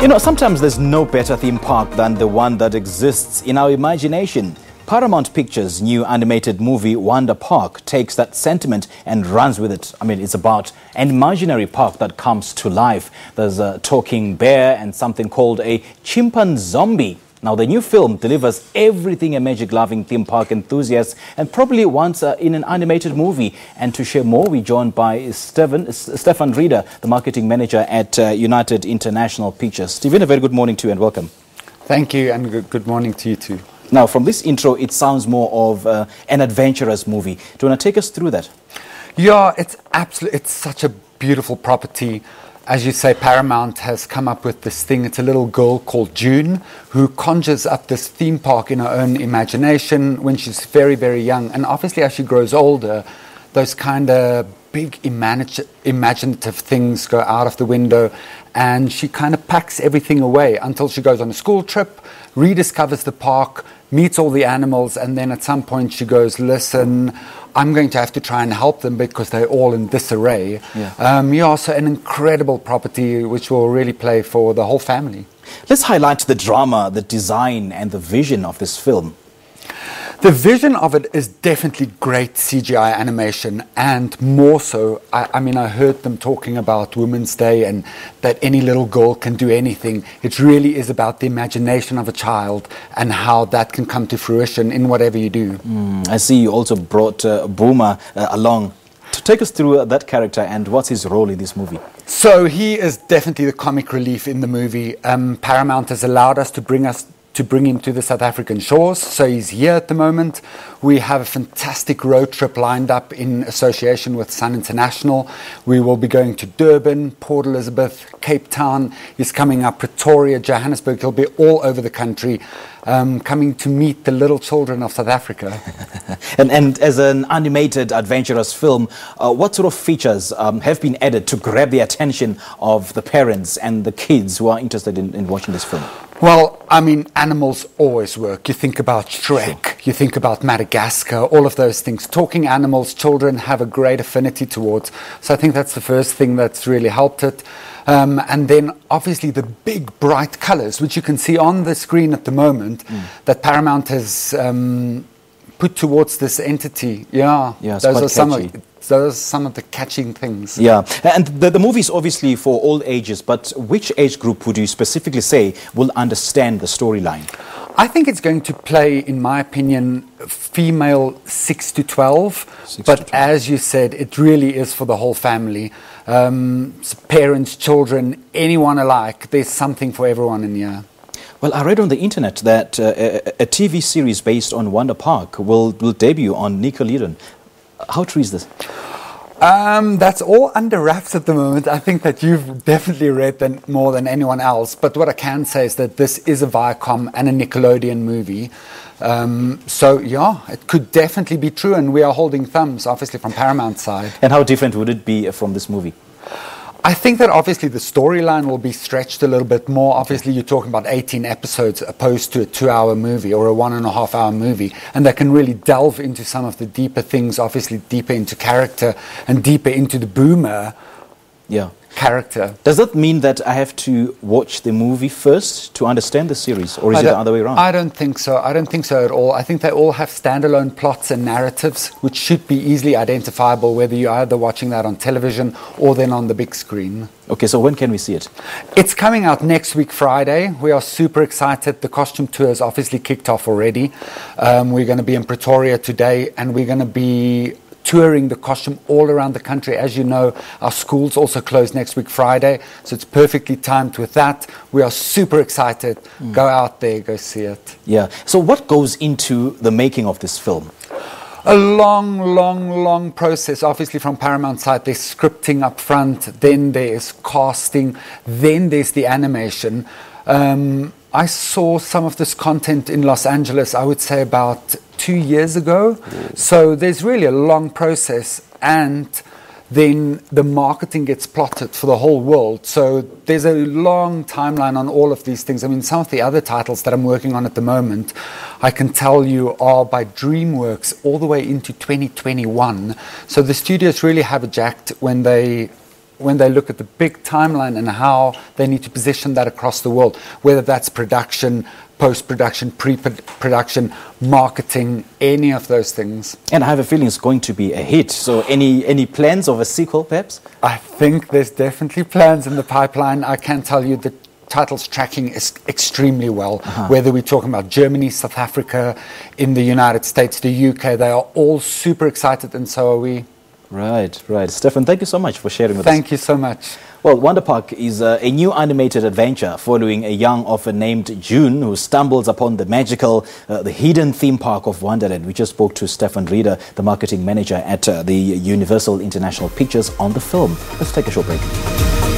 You know, sometimes there's no better theme park than the one that exists in our imagination. Paramount Picture's new animated movie Wonder Park takes that sentiment and runs with it. I mean, it's about an imaginary park that comes to life. There's a talking bear and something called a chimpanzombie. Now, the new film delivers everything a magic-loving theme park enthusiast and probably wants in an animated movie. And to share more, we're joined by Stefan Rheeder, the marketing manager at United International Pictures. Stephen, a very good morning to you and welcome. Thank you, and good morning to you too. Now, from this intro, it sounds more of an adventurous movie. Do you want to take us through that? Yeah, it's such a beautiful property. As you say, Paramount has come up with this thing. It's a little girl called June who conjures up this theme park in her own imagination when she's very, very young. And obviously, as she grows older, those kind of big imaginative things go out of the window, and she kind of packs everything away until she goes on a school trip, rediscovers the park, meets all the animals, and then at some point she goes, listen, I'm going to have to try and help them because they're all in disarray. Yeah. So an incredible property which will really play for the whole family. Let's highlight the drama, the design and the vision of this film. The vision of it is definitely great CGI animation, and more so, I mean, I heard them talking about Women's Day and that any little girl can do anything. It really is about the imagination of a child and how that can come to fruition in whatever you do. I see you also brought Boomer along. To take us through that character and what's his role in this movie? So he is definitely the comic relief in the movie. Paramount has allowed us to bring him to the South African shores, so he's here at the moment. We have a fantastic road trip lined up in association with Sun International. We will be going to Durban, Port Elizabeth, Cape Town. He's coming up Pretoria, Johannesburg. He'll be all over the country, coming to meet the little children of South Africa. and as an animated, adventurous film, what sort of features have been added to grab the attention of the parents and the kids who are interested in watching this film? Well, I mean, animals always work. You think about Shrek, you think about Madagascar, all of those things. Talking animals, children have a great affinity towards. So I think that's the first thing that's really helped it. And then obviously the big bright colors, which you can see on the screen at the moment, that Paramount has put towards this entity. Yeah, those are some of the catching things. Yeah, and the movie is obviously for all ages, but which age group would you specifically say will understand the storyline? I think it's going to play, in my opinion, female 6 to 12. But as you said, it really is for the whole family. Parents, children, anyone alike. There's something for everyone in here. Well, I read on the internet that a TV series based on Wonder Park will debut on Nickelodeon. How true is this? That's all under wraps at the moment. I think that you've definitely read more than anyone else. But what I can say is that this is a Viacom and a Nickelodeon movie. So, yeah, it could definitely be true. And we are holding thumbs, obviously, from Paramount's side. And how different would it be from this movie? I think that obviously the storyline will be stretched a little bit more. Obviously, you're talking about 18 episodes opposed to a 2-hour movie or a 1.5-hour movie. And they can really delve into some of the deeper things, obviously deeper into character and deeper into the Boomer character. Does that mean that I have to watch the movie first to understand the series, or is it the other way around? I don't think so. I don't think so at all. I think they all have standalone plots and narratives which should be easily identifiable, whether you're either watching that on television or then on the big screen. Okay, so when can we see it? It's coming out next week, Friday. We are super excited. The costume tour is obviously kicked off already. We're going to be in Pretoria today, and we're going to be touring the costume all around the country. As you know, our schools also close next week Friday, so it's perfectly timed with that. We are super excited. Go out there, go see it. Yeah. So what goes into the making of this film? A long process. Obviously, from Paramount side, there's scripting up front, then there's casting, then there's the animation. I saw some of this content in Los Angeles, I would say about 2 years ago. So there's really a long process, and then the marketing gets plotted for the whole world. So there's a long timeline on all of these things. I mean, some of the other titles that I'm working on at the moment, I can tell you, are by DreamWorks all the way into 2021. So the studios really have a jacked when they when they look at the big timeline and how they need to position that across the world, whether that's production, post-production, pre-production, marketing, any of those things. And I have a feeling it's going to be a hit. So any plans of a sequel, perhaps? I think there's definitely plans in the pipeline. I can tell you the title's tracking is extremely well. Whether we're talking about Germany, South Africa, in the United States, the UK, they are all super excited, and so are we. Right. Stefan, thank you so much for sharing with us. Thank you so much. Well, Wonder Park is a new animated adventure following a young orphan named June who stumbles upon the magical, the hidden theme park of Wonderland. We just spoke to Stefan Rheeder, the marketing manager at the Universal International Pictures, on the film. Let's take a short break.